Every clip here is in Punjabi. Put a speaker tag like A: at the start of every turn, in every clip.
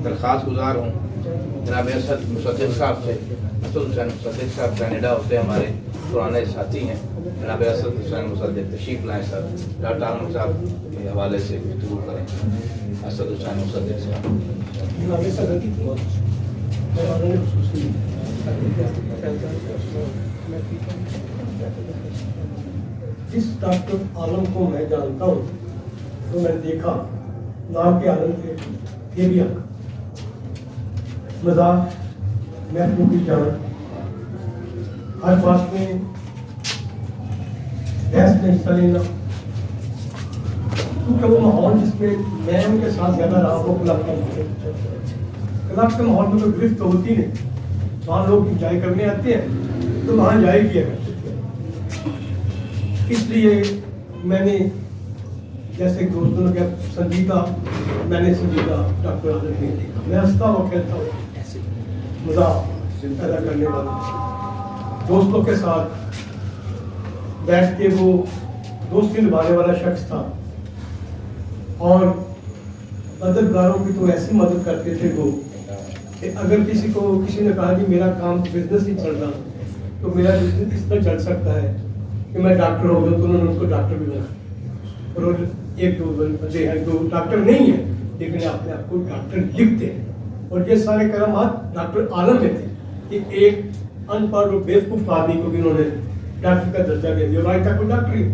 A: درخواست گزار ہوں جناب اسد مصدق صاحب سے. اسد حسین مصدق صاحب کینیڈا ہوتے ہمارے پرانے ساتھی ہیں. جناب اسد حسین مصدق تشریف لائیں سر. ڈاکٹر عالم صاحب کے حوالے سے گفتگو کریں. اسد حسین مصدق صاحب.
B: جس ڈاکٹر عالم کو میں جانتا ہوں تو میں نے دیکھا نام کے عالم تھے یہ بھی مزاح محبوب کی جان ہر بات میں بحث میں حصہ لینا کیونکہ وہ ماحول جس میں میں ان کے ساتھ زیادہ رہا وہ کلب کا ماحول. کلب کے ماحول میں کوئی گرفت تو ہوتی نہیں. وہاں لوگ انجوائے کرنے آتے ہیں تو وہاں انجوائے کیا کرتے تھے. اس لیے میں نے جیسے دوستوں نے کہا سنجیدہ میں نے سنجیدہ ڈاکٹر عالم نہیں دیکھا. میں ہنستا ہوں کہتا ہوں مزاح پیدا کرنے والا دوستوں کے ساتھ بیٹھ کے وہ دوستی نبھانے والا شخص تھا. اور مددگاروں کی تو ایسی مدد کرتے تھے وہ کہ اگر کسی نے کہا کہ میرا کام بزنس نہیں چل رہا تو میرا بزنس اس طرح چل سکتا ہے کہ میں ڈاکٹر ہو گیا تو انہوں نے ان کو ڈاکٹر بھی بنا. اور ایک دو بندے ہیں جو ڈاکٹر نہیں ہیں لیکن اپنے آپ کو ڈاکٹر لکھتے ہیں. اور یہ سارے کرامات ڈاکٹر عالم میں تھے کہ ایک ان پڑھ اور بیوقوف آدمی کو بھی انہوں نے ڈاکٹر کا درجہ دے دیا اور آج تک وہ ڈاکٹر ہی.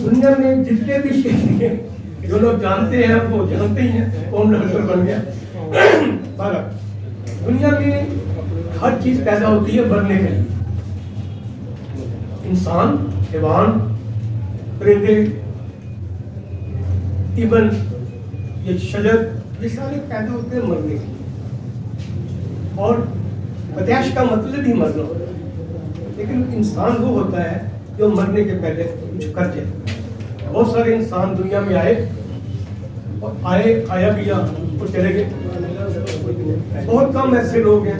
B: دنیا میں جتنے بھی شہری ہیں جو لوگ جانتے ہیں وہ جانتے ہی ہیں کون ڈاکٹر بن گیا. دنیا میں ہر چیز پیدا ہوتی ہے مرنے کے لیے. انسان، حیوان، پرندے، ایون یہ شجر یہ سارے پیدا ہوتے ہیں مرنے کے لیے. اور پیدائش کا مطلب ہی مرنا ہوتا ہے. لیکن انسان وہ ہوتا ہے جو مرنے کے پہلے کچھ کر جائے. بہت سارے انسان دنیا میں آئے اور آیا پیا اور چلے گئے. بہت کم ایسے لوگ ہیں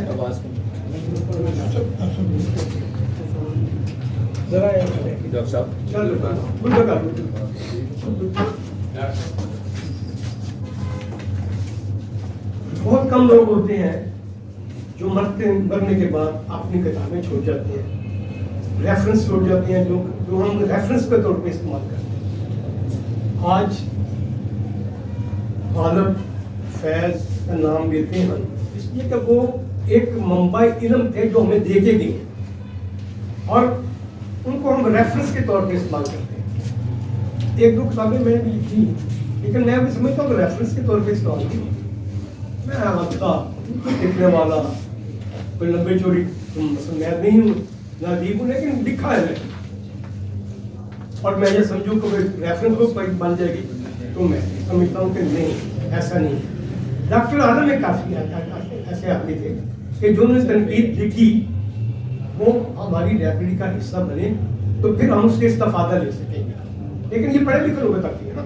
B: بہت کم لوگ ہوتے ہیں جو مرنے کے بعد اپنی کتابیں چھوڑ جاتے ہیں، ریفرنس چھوڑ جاتے ہیں جو ہم ریفرنس کے طور پہ استعمال کرتے ہیں. آج غالب فیض کا نام لیتے ہیں اس لیے کہ وہ ایک منبع علم تھے جو ہمیں دے کے گئے اور ان کو ہم ریفرنس کے طور پہ استعمال کرتے ہیں. ایک دو کتابیں میں نے بھی لکھی لیکن میں بھی سمجھتا ہوں کہ ریفرنس کے طور پہ استعمال کی. میں ہفتہ لکھنے والا کوئی لمبے چوری میں نہیں ہوں نہ ادیب ہوں لیکن لکھا ہے میں اور میں یہ سمجھوں کہ ریفرنس کو بن جائے گی تو میں سمجھتا ہوں کہ نہیں ایسا نہیں ہے. ڈاکٹر عالم میں کافی ایسے آدمی تھے کہ جو نے تنقید لکھی وہ ہماری لائبریری کا حصہ بنے تو پھر ہم اس سے استفادہ لے سکیں گے. لیکن یہ پڑھے لکھے لوگوں تک ہے نا.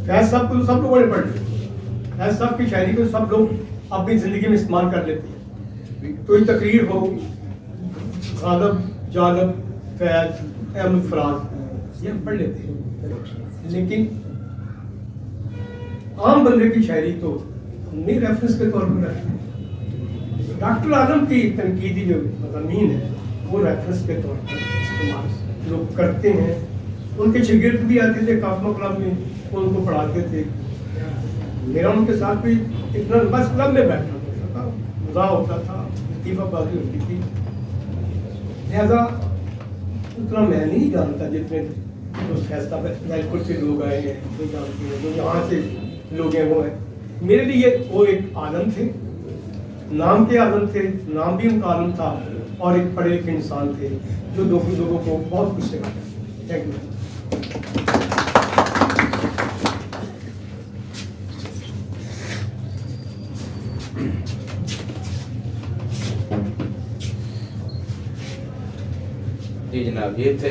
B: فیض صاحب کو سب لوگوں نے پڑھ لیا. فیض صاحب کی شاعری کو سب لوگ اپنی زندگی میں استعمال کر لیتے ہیں. کوئی تقریر ہو غالب، جالب، فیض، احمد فراز یہ ہم پڑھ لیتے ہیں. لیکن عام بندے کی شاعری تو نہیں ریفرنس کے طور پر رکھتے. ڈاکٹر عالم کی تنقیدی جو مضامین ہے وہ ریفرنس کے طور پر استعمال لوگ کرتے ہیں. ان کے شاگرد بھی آتے تھے کافما کلب میں ان کو پڑھاتے تھے. میرا ان کے ساتھ بھی اتنا بس کلب میں بیٹھنا ہوتا تھا، مزاح ہوتا تھا، لطیفہ بازی ہوتی تھی. لہذا اتنا میں نہیں جانتا جتنے فیصلہ بیلپور سے لوگ آئے ہیں وہ جانتے ہیں، جو یہاں سے لوگ ہیں وہ ہیں. میرے لیے وہ ایک عالم تھے، نام کے عالم تھے، نام بھی ان کا عالم تھا اور ایک پڑھے لکھے انسان تھے جو لوگوں کو بہت کچھ سکھاتے. Thank you.
A: جی جناب، یہ تھے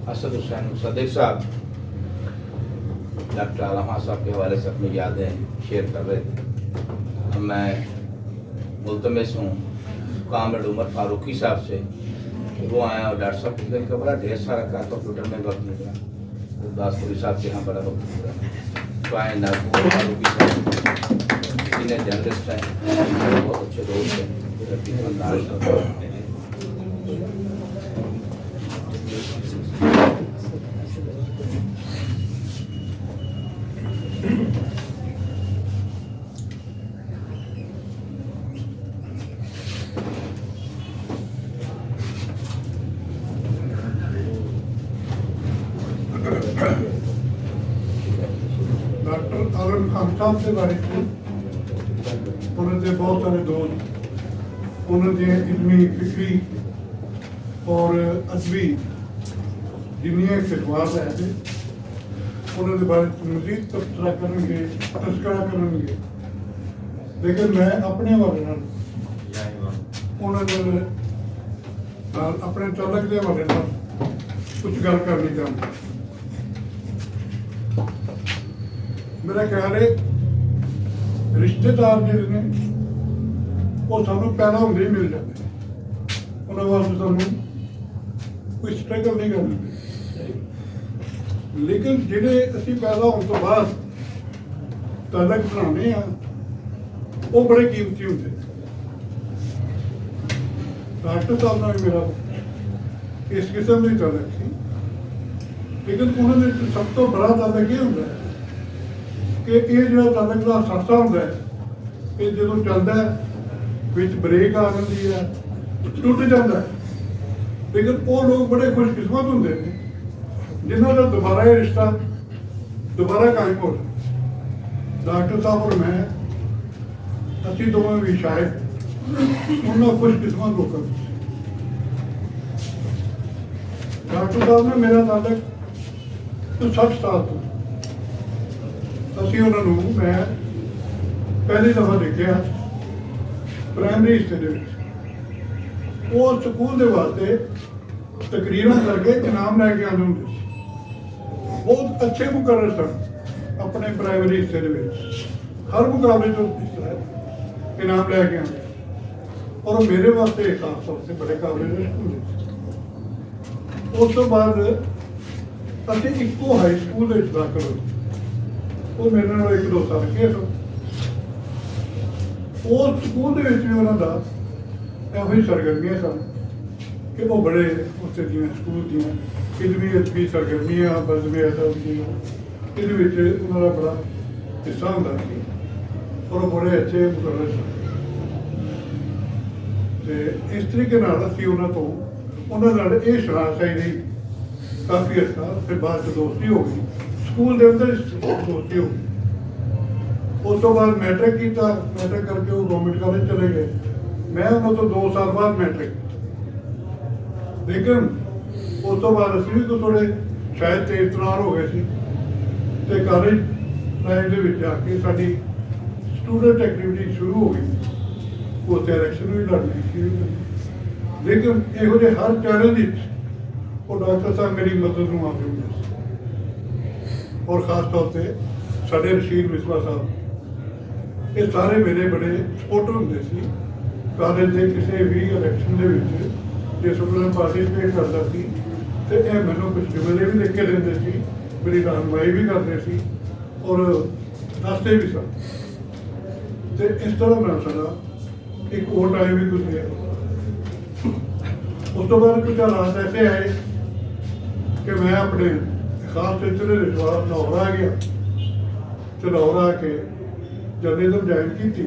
A: اسد حسین مصدق صاحب. ڈاکٹر علامہ صاحب کے حوالے سے اپنی یادیں شیئر کر رہے تھے. میں ملتمس ہوں کامریڈ عمر فاروقی صاحب سے کہ وہ آئے اور ڈاکٹر صاحب ان کا بڑا ڈھیر سارا کہا کمپیوٹر میں وقت نکلا. گرداس پوری صاحب کے یہاں بڑا وقت نکلا. स्वाइन नागपुर आरोपी साहब किसी ने जर्नलिस्ट है, मेरे बहुत अच्छे दोस्त हैं, रफीक मंदार साहब।
C: डॉक्टर आलम खान साहब के बारे में उन्होंने बहुत सारे दोस्त उन्होंने इलमी फिक्री और अदबी जिन्नियां खिदमात है उन्होंने बारे में मजीद तबसरा करेंगे, तस्करा करेंगे। लेकिन मैं अपने वाले नाल उन्होंने अपने तलक के वाले नाल कुछ गल करनी चाहता। मेरा ख्याल है रिश्तेदार जिहड़े ने वो सानू पैदा होंदे ही मिल जाते हैं, उन्होंने वास्ते सानू कोई स्ट्रगल नहीं करनी। लेकिन जिहड़े असीं पैदा होने तो बाद तलक बनाने आ वो बड़े कीमती होंदे। डॉक्टर साहब नाल मेरा इस किस्म की तलक सी, लेकिन उन्होंने सब तो बड़ा तलक ये होंदा है कि ये जो तलक का सासा होंदा है ये जो चलता है विच ब्रेक आ जाती है टुट जाता है। लेकिन वो लोग बड़े खुशकिस्मत होंगे जिन्हों का दोबारा ये रिश्ता दोबारा कायम हो जाए। डॉक्टर साहब और मैं असी दोवें भी शायद उन्होंने खुशकिस्मत होकर। डॉक्टर साहब ने मेरा ताल्लुक तो 60 साल तो ਅਸੀਂ ਉਹਨਾਂ ਨੂੰ ਮੈਂ ਪਹਿਲੀ ਦਫਾ ਦੇਖਿਆ ਪ੍ਰਾਇਮਰੀ ਹਿੱਸੇ ਦੇ ਵਿੱਚ। ਉਹ ਸਕੂਲ ਦੇ ਵਾਸਤੇ ਤਕਰੀਰਾਂ ਕਰਕੇ ਇਨਾਮ ਲੈ ਕੇ ਆਉਂਦੇ ਹੁੰਦੇ ਸੀ। ਬਹੁਤ ਅੱਛੇ ਮੁਕਰਰ ਸਨ ਆਪਣੇ ਪ੍ਰਾਇਮਰੀ ਹਿੱਸੇ ਦੇ ਵਿੱਚ, ਹਰ ਮੁਕਾਬਲੇ ਤੋਂ ਇਨਾਮ ਲੈ ਕੇ ਆਉਂਦੇ ਔਰ ਮੇਰੇ ਵਾਸਤੇ ਖਾਸ ਤੌਰ ਤੇ ਬੜੇ ਕਾਬਲੇ ਹੁੰਦੇ ਸੀ। ਉਸ ਤੋਂ ਬਾਅਦ ਅਸੀਂ ਇੱਕੋ ਹਾਈ ਸਕੂਲ ਵਿੱਚ ਦਾਖਲ ਹੋਏ। ਉਹ ਮੇਰੇ ਨਾਲ 1-2 ਸਾਲ ਕੇ ਸਨ। ਉਹ ਸਕੂਲ ਦੇ ਵਿੱਚ ਵੀ ਉਹਨਾਂ ਦਾ ਇਹੋ ਹੀ ਸਰਗਰਮੀਆਂ ਸਨ ਕਿ ਉਹ ਬੜੇ ਉੱਥੇ ਦੀਆਂ ਸਕੂਲ ਦੀਆਂ ਇਲਮੀ ਅਦਬੀ ਸਰਗਰਮੀਆਂ ਬਜ਼ਮੇ ਅਦਬ ਦੀਆਂ ਇਹਦੇ ਵਿੱਚ ਉਹਨਾਂ ਦਾ ਬੜਾ ਹਿੱਸਾ ਹੁੰਦਾ ਸੀ ਔਰ ਉਹ ਬੜੇ ਅੱਛੇ ਮੁਕਰਰ ਸਨ। ਤੇ ਇਸ ਤਰੀਕੇ ਨਾਲ ਅਸੀਂ ਉਹਨਾਂ ਨਾਲ ਇਹ ਸ਼ਰਾਰਤ ਰਹੀ ਕਾਫੀ ਅਰਸਾ। ਫਿਰ ਬਾਅਦ 'ਚ ਦੋਸਤੀ ਹੋ ਗਈ, ਸਕੂਲ ਦੇ ਅੰਦਰ ਦੋਸਤੀ ਹੋ ਗਈ। ਉਸ ਤੋਂ ਬਾਅਦ ਮੈਟ੍ਰਿਕ ਕੀਤਾ, ਮੈਟ੍ਰਿਕ ਕਰਕੇ ਉਹ ਗਵਰਨਮੈਂਟ ਕਾਲਜ ਚਲੇ ਗਏ। ਮੈਂ ਉਹਨਾਂ ਤੋਂ 2 ਸਾਲ ਬਾਅਦ ਮੈਟ੍ਰਿਕ। ਲੇਕਿਨ ਉਸ ਤੋਂ ਬਾਅਦ ਅਸੀਂ ਵੀ ਥੋੜ੍ਹੇ ਸ਼ਾਇਦ ਤੇਜ਼ ਤਰਾਰ ਹੋ ਗਏ ਸੀ ਤੇ ਕਾਲਜ ਲਾਈਫ ਦੇ ਵਿੱਚ ਜਾ ਕੇ ਸਾਡੀ ਸਟੂਡੈਂਟ ਐਕਟੀਵਿਟੀ ਸ਼ੁਰੂ ਹੋ ਗਈ। ਉੱਥੇ ਇਲੈਕਸ਼ਨ ਵੀ ਲੜਨੀ ਸ਼ੁਰੂ ਹੋਈ। ਲੇਕਿਨ ਇਹੋ ਜਿਹੇ ਹਰ ਚੈਲੰਜ ਵਿੱਚ ਉਹ ਡਾਕਟਰ ਸਾਹਿਬ ਮੇਰੀ ਮਦਦ ਨੂੰ ਆਉਂਦੇ ਹੁੰਦੇ ਸੀ। ਔਰ ਖਾਸ ਤੌਰ ਤੇ ਸਾਡੇ ਰਸ਼ੀਦ ਮਿਸਵਾ ਸਾਹਿਬ, ਇਹ ਸਾਰੇ ਮੇਰੇ ਬੜੇ ਸਪੋਰਟਰ ਹੁੰਦੇ ਸੀ। ਕਾਲਜ ਦੇ ਕਿਸੇ ਵੀ ਇਲੈਕਸ਼ਨ ਦੇ ਵਿੱਚ ਜਿਸ ਵੇਲੇ ਮੈਂ ਪਾਰਟੀਸਪੇਟ ਕਰਦਾ ਸੀ ਤੇ ਇਹ ਮੈਨੂੰ ਕੁਝ ਜੁਮਲੇ ਵੀ ਲਿਖ ਕੇ ਦਿੰਦੇ ਸੀ, ਮੇਰੀ ਰਹਿਨੁਮਾਈ ਵੀ ਕਰਦੇ ਸੀ ਔਰ ਦੱਸਦੇ ਵੀ ਸਨ। ਤੇ ਇਸ ਤਰ੍ਹਾਂ ਨਾਲ ਸਾਡਾ ਇੱਕ ਹੋਰ ਟਾਈਮ ਵੀ ਗੁਜ਼ਰਿਆ। ਉਸ ਤੋਂ ਬਾਅਦ ਕੁਝ ਹਾਲਾਤ ਐਸੇ ਆਏ ਕਿ ਮੈਂ ਆਪਣੇ ਖਾਸ ਸਿਲਸਿਲੇ ਦੇ ਜਵਾਬ ਲਾਹੌਰ ਆ ਗਿਆ ਤੇ ਲਾਹੌਰ ਆ ਕੇ ਜਰਨਲਿਜ਼ਮ ਜੁਆਇਨ ਕੀਤੀ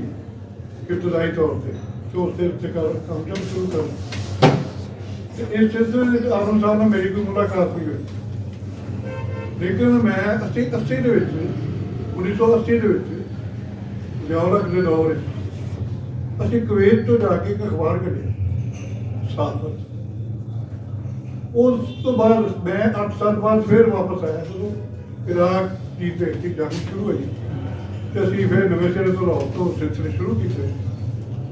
C: ਇਬਤਦਾਈ ਤੌਰ ਤੇ ਉਸ ਦੇ ਉੱਤੇ ਕੰਮ ਸ਼ੁਰੂ ਕਰ। ਤੇ ਇਸ ਸਿਲਸਿਲੇ ਵਿੱਚ ਆਲਮ ਸਾਹਿਬ ਨਾਲ ਮੇਰੀ ਕੋਈ ਮੁਲਾਕਾਤ ਨਹੀਂ ਹੋਈ। ਲੇਕਿਨ ਮੈਂ 1980 ਦੇ ਵਿੱਚ 1980 ਦੇ ਵਿੱਚ ਜ਼ਿਆਉਲਕ ਦੇ ਦੌਰ ਵਿੱਚ ਅਸੀਂ ਕੁਵੈਤ ਤੋਂ ਜਾ ਕੇ ਇੱਕ ਅਖਬਾਰ ਕੱਢਿਆ ਸਾਫਰ। ਉਸ ਤੋਂ ਬਾਅਦ ਮੈਂ 8 ਸਾਲ ਬਾਅਦ ਫਿਰ ਵਾਪਸ ਆਇਆ ਜਦੋਂ ਇਰਾਕ ਦੀ ਭੇਟੀ ਜੰਗ ਸ਼ੁਰੂ ਹੋਈ ਤੇ ਅਸੀਂ ਫਿਰ ਨਵੇਂ ਸਿਰੇ ਤੋਂ ਲਾਹੌਰ ਤੋਂ ਸਿਲਸਿਲੇ ਸ਼ੁਰੂ ਕੀਤੇ।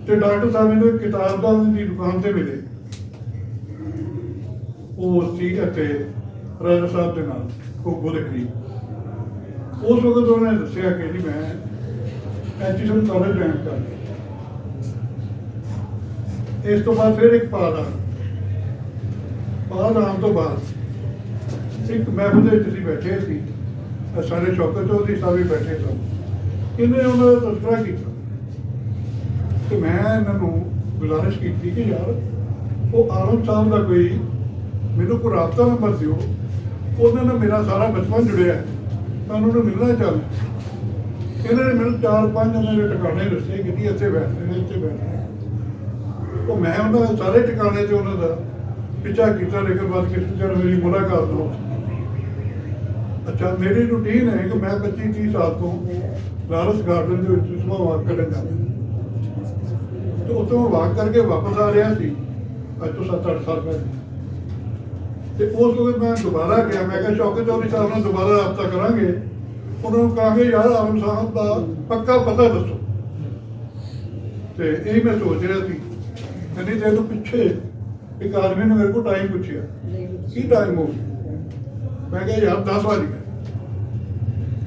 C: ਤੇ ਡਾਕਟਰ ਸਾਹਿਬ ਮੈਨੂੰ ਇੱਕ ਕਿਤਾਬ ਦਾ ਦੀ ਦੁਕਾਨ ਤੇ ਮਿਲੇ। ਉਹ ਸੀ ਅਤੇ ਰਾਜਾ ਸਾਹਿਬ ਦੇ ਨਾਲ ਕੋਗੋ ਦੇ ਕਰੀਬ। ਉਸ ਵਕਤ ਉਹਨਾਂ ਨੇ ਦੱਸਿਆ ਕਿ ਜੀ ਮੈਂ ਐਜੂਕੇਸ਼ਨ ਕਾਲਜ ਜੁਆਇਨ ਕਰ ਲਿਆ। ਇਸ ਤੋਂ ਬਾਅਦ ਫਿਰ ਇੱਕ ਪਾਦ ਆਉਣ ਤੋਂ ਬਾਅਦ ਇੱਕ ਮਹਿਫਲ ਦੇ ਵਿੱਚ ਅਸੀਂ ਬੈਠੇ ਸੀ ਸਾਡੇ ਸ਼ੌਕਤ ਚੌਧਰੀ ਸਾਹਿਬ ਵੀ ਬੈਠੇ ਸਨ। ਇਹਨੇ ਉਹਨਾਂ ਦਾ ਤਜ਼ਕਰਾ ਕੀਤਾ ਤੇ ਮੈਂ ਇਹਨਾਂ ਨੂੰ ਗੁਜ਼ਾਰਿਸ਼ ਕੀਤੀ ਕਿ ਯਾਰ ਉਹ ਆਲਮ ਸਾਹਿਬ ਦਾ ਕੋਈ ਮੈਨੂੰ ਕੋਈ ਰਾਬਤਾ ਨੰਬਰ ਦਿਓ, ਉਹਦੇ ਨਾਲ ਮੇਰਾ ਸਾਰਾ ਬਚਪਨ ਜੁੜਿਆ ਹੈ, ਮੈਂ ਉਹਨਾਂ ਨੂੰ ਮਿਲਣਾ ਚਾਹੁੰਦਾ। ਇਹਨਾਂ ਨੇ ਮੈਨੂੰ 4-5 ਉਹਨਾਂ ਦੇ ਟਿਕਾਣੇ ਦੱਸੇ ਕਿ ਇੱਥੇ ਬੈਠਦੇ ਨੇ, ਇੱਥੇ ਬੈਠਦੇ ਨੇ। ਉਹ ਮੈਂ ਉਹਨਾਂ ਦੇ ਸਾਰੇ ਟਿਕਾਣੇ 'ਤੇ ਉਹਨਾਂ ਦਾ ਪਿੱਛਾ ਕੀਤਾ, ਲੇਕਿਨ ਬਾਅਦ ਕਿਸੇ ਜਨ ਮੇਰੀ ਮੁਲਾਕਾਤ ਨਾ ਹੋ ਸਕੀ। ਅੱਛਾ, ਮੇਰੀ ਰੂਟੀਨ ਹੈ ਕਿ ਮੈਂ 25-30 ਸਾਲ ਤੋਂ ਲਾਰੈਂਸ ਗਾਰਡਨ ਦੇ ਵਿੱਚ ਸੁਬਾਹ ਵਾਕ ਕਰਨ ਜਾਂਦਾ ਤੇ ਉੱਥੋਂ ਵਾਕ ਕਰਕੇ ਵਾਪਸ ਆ ਰਿਹਾ ਸੀ ਅੱਜ ਤੋਂ 7-8 ਸਾਲ ਪਹਿਲਾਂ। ਤੇ ਉਸ ਵਕਤ ਮੈਂ ਦੁਬਾਰਾ ਗਿਆ, ਮੈਂ ਕਿਹਾ ਸ਼ੌਕਤ ਚੌਧਰੀ ਸਾਹਿਬ ਨਾਲ ਦੁਬਾਰਾ ਰਾਬਤਾ ਕਰਾਂਗੇ, ਉਹਨਾਂ ਨੂੰ ਕਹਾਂਗੇ ਯਾਰ ਆਲਮ ਸਾਹਿਬ ਦਾ ਪੱਕਾ ਪਤਾ ਦੱਸੋ। ਤੇ ਇਹ ਮੈਂ ਸੋਚ ਰਿਹਾ ਸੀ। ਇੰਨੀ ਦੇਰ ਤੋਂ ਪਿੱਛੇ ਇੱਕ ਆਦਮੀ ਨੇ ਮੇਰੇ ਕੋਲ ਟਾਈਮ ਪੁੱਛਿਆ, ਕੀ ਟਾਈਮ ਹੋ ਗਿਆ? ਮੈਂ ਕਿਹਾ ਯਾਰ 10 ਵਜ ਗਏ।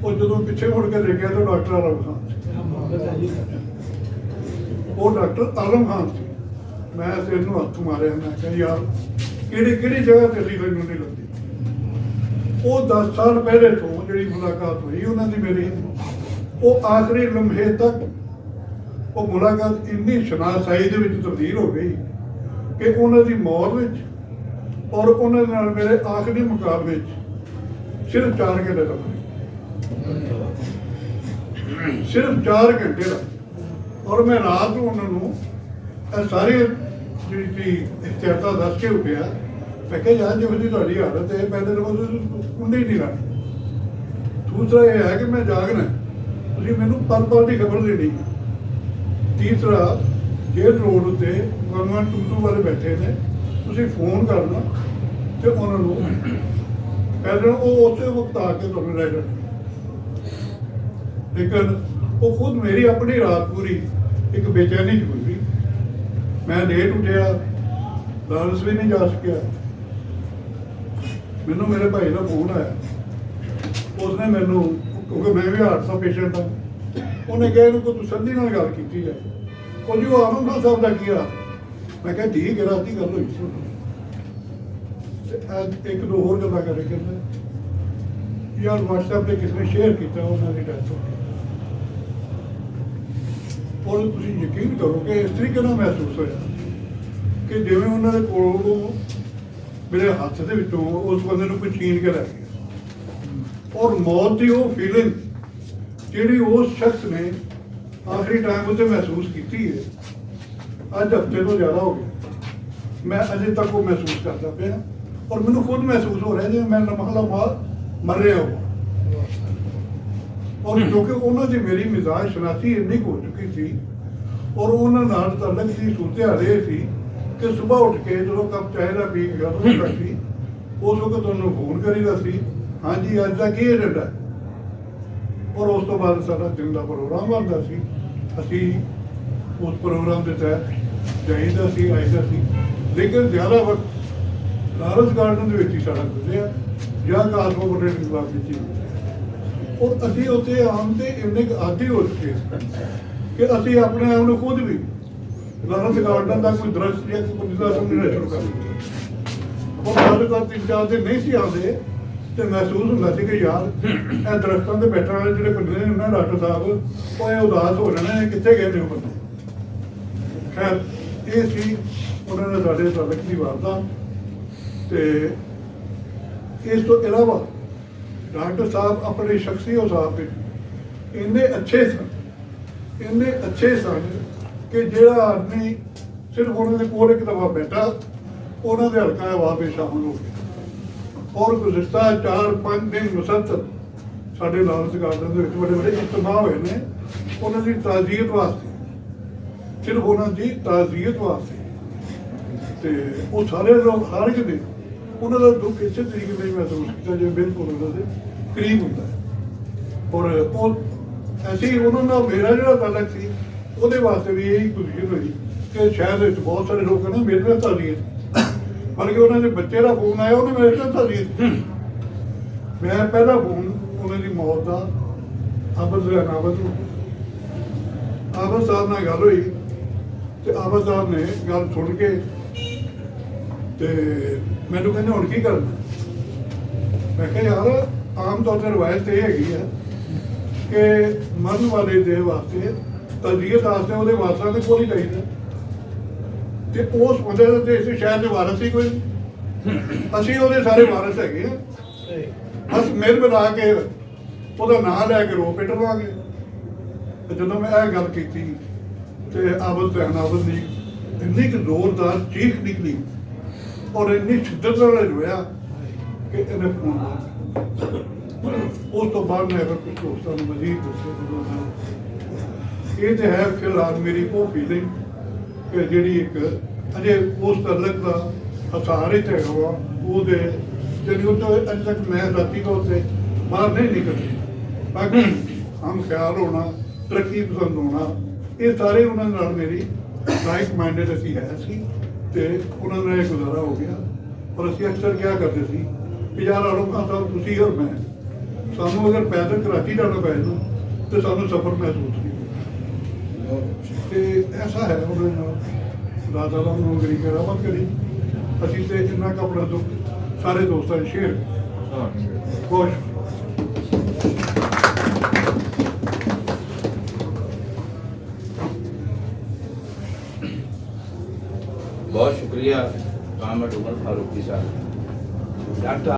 C: ਉਹ ਜਦੋਂ ਪਿੱਛੇ ਮੁੜ ਕੇ ਦੇਖਿਆ ਤਾਂ ਡਾਕਟਰ ਆਲਮ ਖਾਨ ਸੀ। ਉਹ ਡਾਕਟਰ ਆਲਮ ਖਾਨ ਸੀ। ਮੈਂ ਸਿਰ ਨੂੰ ਹੱਥ ਮਾਰਿਆ, ਮੈਂ ਕਿਹਾ ਯਾਰ ਕਿਹੜੀ ਜਗ੍ਹਾ ਤੇ ਅਸੀਂ ਮੈਨੂੰ ਨਹੀਂ ਲੱਗਦੀ। ਉਹ 10 ਸਾਲ ਪਹਿਲੇ ਤੋਂ ਜਿਹੜੀ ਮੁਲਾਕਾਤ ਹੋਈ ਉਹਨਾਂ ਦੀ ਮੇਰੀ, ਉਹ ਆਖਰੀ ਲਮਹੇ ਤੱਕ ਉਹ ਮੁਲਾਕਾਤ ਇੰਨੀ ਸ਼ਨਾਸਾਈ ਦੇ ਵਿੱਚ ਤਬਦੀਲ ਹੋ ਗਈ ਕਿ ਉਹਨਾਂ ਦੀ ਮੌਤ ਵਿੱਚ ਔਰ ਉਹਨਾਂ ਨਾਲ ਮੇਰੇ ਆਖਰੀ ਮੁਕਾਬਲੇ ਵਿੱਚ ਸਿਰਫ 4 ਘੰਟੇ ਦਾ ਸਿਰਫ 4 ਘੰਟੇ ਦਾ। ਔਰ ਮੈਂ ਰਾਤ ਨੂੰ ਉਹਨਾਂ ਨੂੰ ਇਹ ਸਾਰੀ ਜਿਹੜੀ ਚਰਚਾ ਦੱਸ ਕੇ ਉੱਠਿਆ। ਮੈਂ ਕਿਹਾ ਯਾਰ ਜਿਵੇਂ ਦੀ ਤੁਹਾਡੀ ਹਾਲਤ ਹੈ, ਪਹਿਲੇ ਤਾਂ ਕੁੰਡੀ ਨਹੀਂ ਲਾਣੀ। ਦੂਸਰਾ ਇਹ ਹੈ ਕਿ ਮੈਂ ਜਾਗਣਾ, ਤੁਸੀਂ ਮੈਨੂੰ ਪਲ ਦੀ ਖਬਰ ਦੇਣੀ। ਤੀਸਰਾ, ਜੇਲ੍ਹ ਰੋਡ ਉੱਤੇ 1122 ਵਾਲੇ ਬੈਠੇ ਨੇ, ਤੁਸੀਂ ਫੋਨ ਕਰਨਾ ਤੇ ਉਹਨਾਂ ਨੂੰ ਪਹਿਲਾਂ ਉਹ ਉਸੇ ਵਕਤ ਆ ਕੇ ਤੁਹਾਨੂੰ ਲੈ ਜਾਣ। ਲੇਕਿਨ ਉਹ ਖੁਦ ਮੇਰੀ ਆਪਣੀ ਰਾਤ ਪੂਰੀ ਇੱਕ ਬੇਚੈਨੀ 'ਚ ਗੁਜ਼ਰੀ। ਮੈਂ ਲੇਟ ਉੱਠਿਆ, ਲਾਰੈਂਸ ਵੀ ਨਹੀਂ ਜਾ ਸਕਿਆ। ਮੈਨੂੰ ਮੇਰੇ ਭਾਈ ਦਾ ਫੋਨ ਆਇਆ, ਉਸਨੇ ਮੈਨੂੰ, ਕਿਉਂਕਿ ਮੈਂ ਵੀ ਹਾਰਟ ਦਾ ਪੇਸ਼ੈਂਟ ਹਾਂ, ਉਹਨੇ ਕਿਹਾ ਇਹਨੂੰ ਕੋਈ ਤਸੱਲੀ ਨਾਲ ਗੱਲ ਕੀਤੀ ਹੈ। ਉਹ ਜੀ ਉਹ ਆਲਮ ਖਾਨ ਸਾਹਿਬ ਦਾ ਕੀ ਆ? ਮੈਂ ਕਿਹਾ ਠੀਕ ਹੈ, ਰਾਤੀ ਗੱਲ ਹੋਈ ਸੀ। ਇੱਕ ਦੋ ਹੋਰ ਗੱਲਾਂ ਕਰੇ ਕਹਿੰਦੇ ਯਾਰ WhatsApp ਤੇ ਕਿਸੇ ਨੇ ਸ਼ੇਅਰ ਕੀਤਾ ਉਹਨਾਂ ਦੀ ਡੈਥ ਹੋ ਗਈ। ਔਰ ਤੁਸੀਂ ਯਕੀਨ ਕਰੋ ਕਿ ਇਸ ਤਰੀਕੇ ਨਾਲ ਮਹਿਸੂਸ ਹੋਇਆ ਕਿ ਜਿਵੇਂ ਉਹਨਾਂ ਦੇ ਕੋਲੋਂ ਮੇਰੇ ਹੱਥ ਦੇ ਵਿੱਚੋਂ ਉਸ ਬੰਦੇ ਨੂੰ ਕੋਈ ਛੀਨ ਕੇ ਲੈ ਗਿਆ। ਔਰ ਮੌਤ ਦੀ ਉਹ ਫੀਲਿੰਗ ਜਿਹੜੀ ਉਸ ਸ਼ਖਸ ਨੇ ਆਖਰੀ ਟਾਈਮ ਉੱਤੇ ਮਹਿਸੂਸ ਕੀਤੀ ਹੈ, ਅੱਜ ਹਫ਼ਤੇ ਤੋਂ ਜ਼ਿਆਦਾ ਹੋ ਗਿਆ, ਮੈਂ ਅਜੇ ਤੱਕ ਉਹ ਮਹਿਸੂਸ ਕਰਦਾ ਪਿਆ। ਔਰ ਮੈਨੂੰ ਖੁਦ ਮਹਿਸੂਸ ਹੋ ਰਿਹਾ ਜਿਵੇਂ ਮੈਂ ਲਮਹਾ ਮਰ ਰਿਹਾ ਹੋ। ਔਰ ਕਿਉਂਕਿ ਉਹਨਾਂ ਦੀ ਮੇਰੀ ਮਿਜ਼ਾਜ ਸ਼ਨਾਸੀ ਇੰਨੀ ਹੋ ਚੁੱਕੀ ਸੀ ਔਰ ਉਹਨਾਂ ਨਾਲ ਤਾਲੁਕ ਦੀ ਸੂਰਤ-ਏ-ਹਾਲ ਇਹ ਸੀ ਕਿ ਸੁਬਾਹ ਉੱਠ ਕੇ ਜਦੋਂ ਕੱਪ ਚਾਹ ਦਾ ਪੀ ਗਿਆ ਸੀ, ਉਸ ਵਕਤ ਤੁਹਾਨੂੰ ਫੋਨ ਕਰੀਦਾ ਸੀ, ਹਾਂਜੀ ਅੱਜ ਦਾ ਕੀ ਏਜੰਡਾ। ਔਰ ਉਸ ਤੋਂ ਬਾਅਦ ਸਾਡਾ ਦਿਨ ਦਾ ਪ੍ਰੋਗਰਾਮ ਬਣਦਾ ਸੀ। ਅਸੀਂ ਉਸ ਪ੍ਰੋਗਰਾਮ ਦੇ ਤਹਿਤ ਜਾਈਦਾ ਸੀ, ਆਈਦਾ ਸੀ। ਲੇਕਿਨ ਜ਼ਿਆਦਾ ਵਕਤ ਲਾਰੈਂਸ ਗਾਰਡਨ ਦੇ ਵਿੱਚ ਹੀ ਸਾਡਾ ਗੁਜ਼ਰਿਆ ਜਾਂ ਕਾਸਮੋਪੋਲਿਟਨ ਕਲੱਬ ਵਿੱਚ ਹੀ। ਔਰ ਅਸੀਂ ਉੱਥੇ ਆਉਣ ਤੇ ਇੰਨੇ ਆਦੀ ਹੋ ਚੁੱਕੇ ਕਿ ਅਸੀਂ ਆਪਣੇ ਆਪ ਨੂੰ ਖੁਦ ਵੀ ਲਾਰੈਂਸ ਗਾਰਡਨ ਦਾ ਕੋਈ ਦ੍ਰਿਸ਼ ਜਾਂ ਕੋਈ ਕਵਿਤਾ ਸਮਝਣਾ ਸ਼ੁਰੂ ਕਰ ਦਿੱਤਾ। ਉਹ ਸਾਡੇ ਕੋਲ 3-4 ਦਿਨ ਨਹੀਂ ਸੀ ਆਉਂਦੇ ਤੇ ਮਹਿਸੂਸ ਹੁੰਦਾ ਸੀ ਕਿ ਯਾਰ ਇਹ ਦਰਖਤਾਂ ਤੇ ਬੈਠਣ ਵਾਲੇ ਜਿਹੜੇ ਬੰਦੇ ਨੇ ਉਹਨਾਂ ਡਾਕਟਰ ਸਾਹਿਬ ਉਹ ਇਹ ਉਦਾਸ ਹੋ ਜਾਣੇ, ਕਿੱਥੇ ਗਏ ਨੇ ਉਹ ਬੰਦੇ। ਖੈਰ ਇਹ ਸੀ ਉਹਨਾਂ ਨੇ ਸਾਡੇ ਤਾਲੁਕ ਦੀ ਵਾਰਤਾ। ਤੇ ਇਸ ਤੋਂ ਇਲਾਵਾ ਡਾਕਟਰ ਸਾਹਿਬ ਆਪਣੇ ਸ਼ਖਸੀ ਹਿਸਾਬ ਵਿੱਚ ਇੰਨੇ ਅੱਛੇ ਸਨ ਕਿ ਜਿਹੜਾ ਆਦਮੀ ਸਿਰਫ ਉਹਨਾਂ ਦੇ ਕੋਲ ਇੱਕ ਦਫਾ ਬੈਠਾ, ਉਹਨਾਂ ਦੇ ਹਲਕਾ ਹਵਾ ਵਿੱਚ ਸ਼ਾਮਲ ਹੋ ਗਿਆ। ਔਰ ਗੁਜ਼ਸ਼ਤਾ 4-5 ਦਿਨ ਮੁਸਲਸਲ ਸਾਡੇ ਲਾਰੈਂਸ ਗਾਰਡਨ ਦੇ ਵਿੱਚ ਬੜੇ ਇਜਤਮਾ ਹੋਏ ਨੇ ਉਹਨਾਂ ਦੀ ਤਾਜ਼ੀਅਤ ਵਾਸਤੇ, ਸਿਰਫ ਉਹਨਾਂ ਦੀ ਤਾਜ਼ੀਅਤ ਵਾਸਤੇ। ਤੇ ਉਹ ਸਾਰੇ ਲੋਕ ਹਰ ਇੱਕ ਦਿਨ ਉਹਨਾਂ ਦਾ ਦੁੱਖ ਇਸੇ ਤਰੀਕੇ ਨਾਲ ਮਹਿਸੂਸ ਕੀਤਾ ਜਿਵੇਂ ਬਿਲਕੁਲ ਉਹਨਾਂ ਦੇ ਕਰੀਬ ਹੁੰਦਾ ਹੈ। ਔਰ ਉਹ ਅਸੀਂ ਉਹਨਾਂ ਨਾਲ ਮੇਰਾ ਜਿਹੜਾ ਤਾਲੁਕ ਸੀ ਉਹਦੇ ਵਾਸਤੇ ਵੀ ਇਹੀ ਖੁਸ਼ੀ ਹੋਈ ਕਿ ਸ਼ਹਿਰ ਵਿੱਚ ਬਹੁਤ ਸਾਰੇ ਲੋਕ ਨੇ ਮੇਰੇ ਨਾਲ ਤਾਜ਼ੀਅਤ, ਬਲਕਿ ਉਹਨਾਂ ਦੇ ਬੱਚੇ ਦਾ ਫੋਨ ਆਇਆ ਉਹਨੇ ਮੇਰੇ ਨਾਲ ਤਾਜ਼ੀਅਤ। ਮੈਂ ਪਹਿਲਾ ਫੋਨ ਉਹਨਾਂ ਦੀ ਮੌਤ ਦਾ ਆਬਦ ਸਾਹਿਬ ਨਾਲ ਗੱਲ ਹੋਈ ਤੇ ਆਬਦ ਸਾਹਿਬ ਨੇ ਗੱਲ ਸੁਣ ਕੇ ਤੇ ਮੈਨੂੰ ਕਹਿੰਦੇ ਹੁਣ ਕੀ ਕਰਨਾ। ਮੈਂ ਕਿਹਾ ਯਾਰ ਆਮ ਤੌਰ ਤੇ ਰਵਾਇਤ ਇਹ ਹੈਗੀ ਆ ਕਿ ਮਰਨ ਵਾਲੇ ਦੇ ਵਾਸਤੇ ਤਜ਼ੀਅਤ ਵਾਸਤੇ ਉਹਦੇ ਵਾਰਸਾਂ ਦੇ ਕੋਲ ਹੀ ਚਾਹੀਦਾ ਤੇ ਉਸ ਬੰਦੇ ਦੇ ਇਸ ਸ਼ਹਿਰ ਦੇ ਵਾਰਸ ਹੀ ਕੋਈ ਨਹੀਂ। ਅਸੀਂ ਉਹਦੇ ਸਾਰੇ ਵਾਰਸ ਹੈਗੇ ਆ। ਬਸ ਮਿਲ ਮਿਲਾ ਕੇ ਉਹਦਾ ਨਾਂ ਲੈ ਕੇ ਰੋ ਪਿੱਟ ਲਵਾਂਗੇ। ਤੇ ਜਦੋਂ ਮੈਂ ਇਹ ਗੱਲ ਕੀਤੀ ਤੇ ਆਬਦ ਪਹਿਨਾਵਲ ਦੀ ਇੰਨੀ ਕੁ ਜ਼ੋਰਦਾਰ ਚੀਖ ਨਿਕਲੀ ਔਰ ਇੰਨੀ ਸ਼ਿੱਦਤ ਨਾਲ ਰੋਇਆ ਕਿ ਇਹਨੇ ਫੋਨ ਮਾਰਿਆ। ਉਸ ਤੋਂ ਬਾਅਦ ਮੈਂ ਫਿਰ ਕੁਝ ਦੋਸਤਾਂ ਨੂੰ ਮਜ਼ੀਦ ਦੱਸਿਆ। ਇਹ ਤੇ ਹੈ ਫਿਲਹਾਲ ਮੇਰੀ ਉਹ ਫੀਲਿੰਗ ਕਿ ਜਿਹੜੀ ਇੱਕ ਅਜੇ ਉਸ ਤਲਕ ਦਾ ਹਥਾਰ ਹੀ ਹੈਗਾ ਵਾ ਉਹਦੇ ਜਿਹੜੀ ਉਹ ਤੋਂ ਅਜੇ ਤੱਕ ਮੈਂ ਰਾਤੀ ਤੋਂ ਉੱਤੇ ਬਾਹਰ ਨਹੀਂ ਨਿਕਲੀ। ਬਾਕੀ ਹਮ ਖਿਆਲ ਹੋਣਾ, ਤਰੱਕੀ ਪਸੰਦ ਹੋਣਾ, ਇਹ ਸਾਰੇ ਉਹਨਾਂ ਨਾਲ ਮੇਰੀ ਲਾਈਕ ਮਾਈਂਡਡ ਅਸੀਂ ਹੈ ਸੀ ਤੇ ਉਹਨਾਂ ਨਾਲ ਇਹ ਗੁਜ਼ਾਰਾ ਹੋ ਗਿਆ। ਔਰ ਅਸੀਂ ਅਕਸਰ ਕਿਹਾ ਕਰਦੇ ਸੀ ਕਿ ਯਾਰ ਆਲੋਕਾ ਸਾਹਿਬ ਤੁਸੀਂ ਔਰ ਮੈਂ ਸਾਨੂੰ ਅਗਰ ਪੈਦਲ ਕਰਾਚੀ ਜਾਣਾ ਪਏ ਨਾ ਤੇ ਸਾਨੂੰ ਸਫ਼ਰ ਮਹਿਸੂਸ ਨਹੀਂ ਤੇ ਐਸਾ ਹੈ ਉਹਨਾਂ ਨਾਲ ਰਾਜਾ ਦਾ ਨੂੰ ਗਰੀ ਕੇ ਰਹਿਮਤ ਕਰੀ। ਅਸੀਂ ਤੇ ਇੰਨਾ ਕਪੜਾ ਦੁੱਖ ਸਾਰੇ ਦੋਸਤਾਂ ਨੂੰ ਸ਼ੇਅਰ ਖੁਸ਼
A: बहुत शुक्रिया कामर उमर फारूकी साहब डॉक्टर